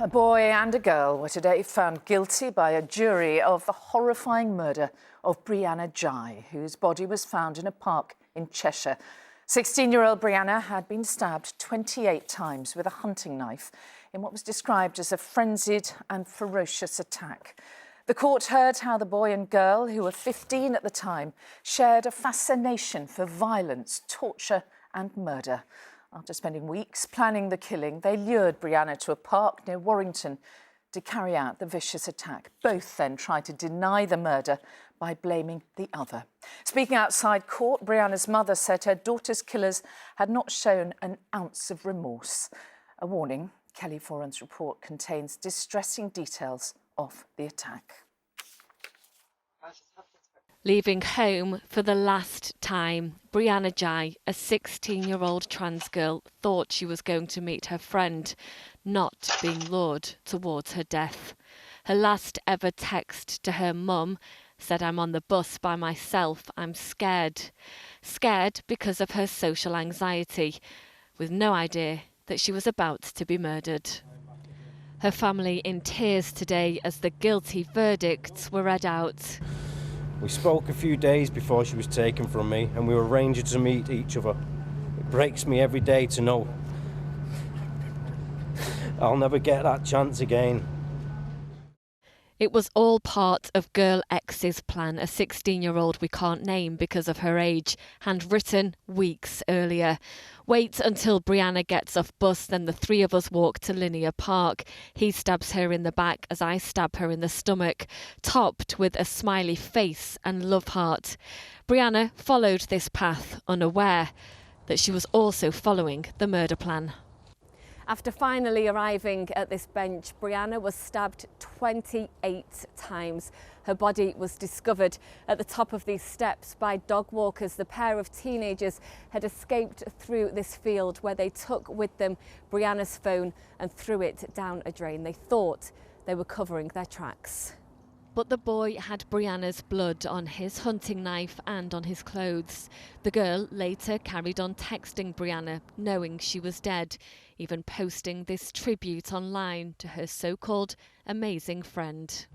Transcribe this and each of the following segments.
A boy and a girl were today found guilty by a jury of the horrifying murder of Brianna Ghey, whose body was found in a park in Cheshire. 16-year-old Brianna had been stabbed 28 times with a hunting knife in what was described as a frenzied and ferocious attack. The court heard how the boy and girl, who were 15 at the time, shared a fascination for violence, torture and murder. After spending weeks planning the killing, they lured Brianna to a park near Warrington to carry out the vicious attack. Both then tried to deny the murder by blaming the other. Speaking outside court, Brianna's mother said her daughter's killers had not shown an ounce of remorse. A warning: Kelly Foran's report contains distressing details of the attack. Leaving home for the last time, Brianna Ghey, a 16-year-old trans girl, thought she was going to meet her friend, not being lured towards her death. Her last ever text to her mum said, "I'm on the bus by myself, I'm scared." Scared because of her social anxiety, with no idea that she was about to be murdered. Her family in tears today as the guilty verdicts were read out. We spoke a few days before she was taken from me, and we arranged to meet each other. It breaks me every day to know I'll never get that chance again. It was all part of Girl X's plan, a 16-year-old we can't name because of her age, handwritten weeks earlier. Wait until Brianna gets off bus, then the three of us walk to Linear Park. He stabs her in the back as I stab her in the stomach, topped with a smiley face and love heart. Brianna followed this path, unaware that she was also following the murder plan. After finally arriving at this bench, Brianna was stabbed 28 times. Her body was discovered at the top of these steps by dog walkers. The pair of teenagers had escaped through this field where they took with them Brianna's phone and threw it down a drain. They thought they were covering their tracks. But the boy had Brianna's blood on his hunting knife and on his clothes. The girl later carried on texting Brianna, knowing she was dead, even posting this tribute online to her so-called amazing friend.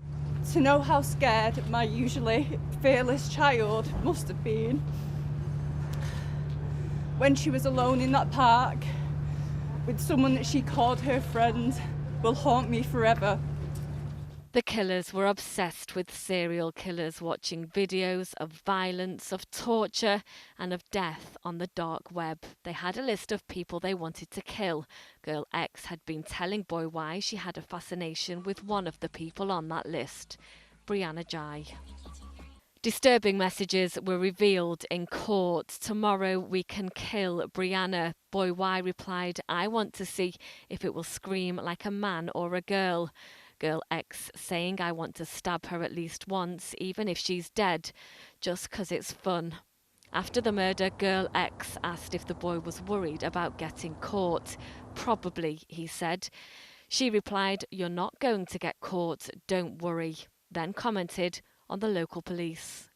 To know how scared my usually fearless child must have been when she was alone in that park with someone that she called her friend will haunt me forever. The killers were obsessed with serial killers, watching videos of violence, of torture and of death on the dark web. They had a list of people they wanted to kill. Girl X had been telling Boy Y she had a fascination with one of the people on that list, Brianna Ghey. Disturbing messages were revealed in court. "Tomorrow we can kill Brianna." Boy Y replied, "I want to see if it will scream like a man or a girl." Girl X saying, "I want to stab her at least once, even if she's dead, just 'cause it's fun." After the murder, Girl X asked if the boy was worried about getting caught. "Probably," he said. She replied, "You're not going to get caught, don't worry." Then commented on the local police.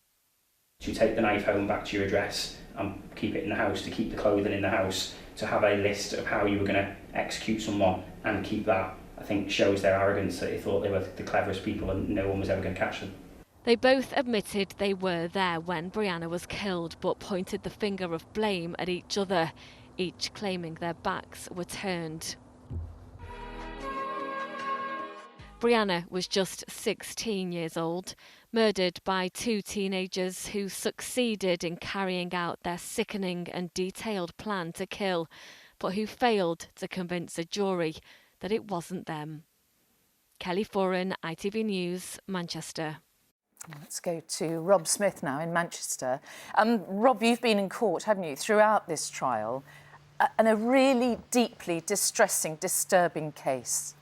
To take the knife home back to your address and keep it in the house, to keep the clothing in the house, to have a list of how you were going to execute someone and keep that, I think shows their arrogance, that they thought they were the cleverest people and no one was ever going to catch them. They both admitted they were there when Brianna was killed, but pointed the finger of blame at each other, each claiming their backs were turned. Brianna was just 16 years old, murdered by two teenagers who succeeded in carrying out their sickening and detailed plan to kill, but who failed to convince a jury that it wasn't them. Kelly Foran, ITV News, Manchester. Let's go to Rob Smith now in Manchester. Rob, you've been in court, haven't you, throughout this trial, and a really deeply distressing, disturbing case.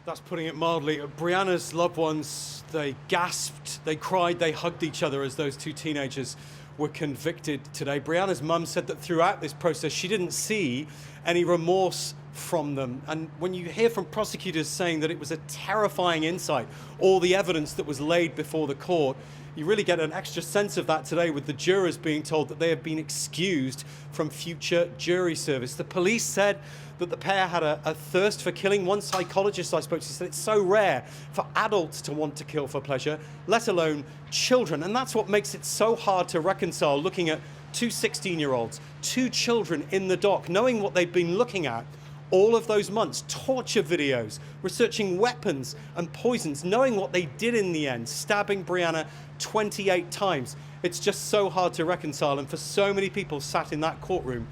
That's putting it mildly. Brianna's loved ones, they gasped, they cried, they hugged each other as those two teenagers were convicted today. Brianna's mum said that throughout this process she didn't see any remorse from them. And when you hear from prosecutors saying that it was a terrifying insight, all the evidence that was laid before the court, you really get an extra sense of that today with the jurors being told that they have been excused from future jury service. The police said that the pair had a thirst for killing. One psychologist I spoke to said it's so rare for adults to want to kill for pleasure, let alone children. And that's what makes it so hard to reconcile, looking at two 16-year-olds, two children in the dock, knowing what they've been looking at all of those months, torture videos, researching weapons and poisons, knowing what they did in the end, stabbing Brianna 28 times. It's just so hard to reconcile, and for so many people sat in that courtroom,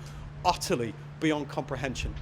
utterly beyond comprehension.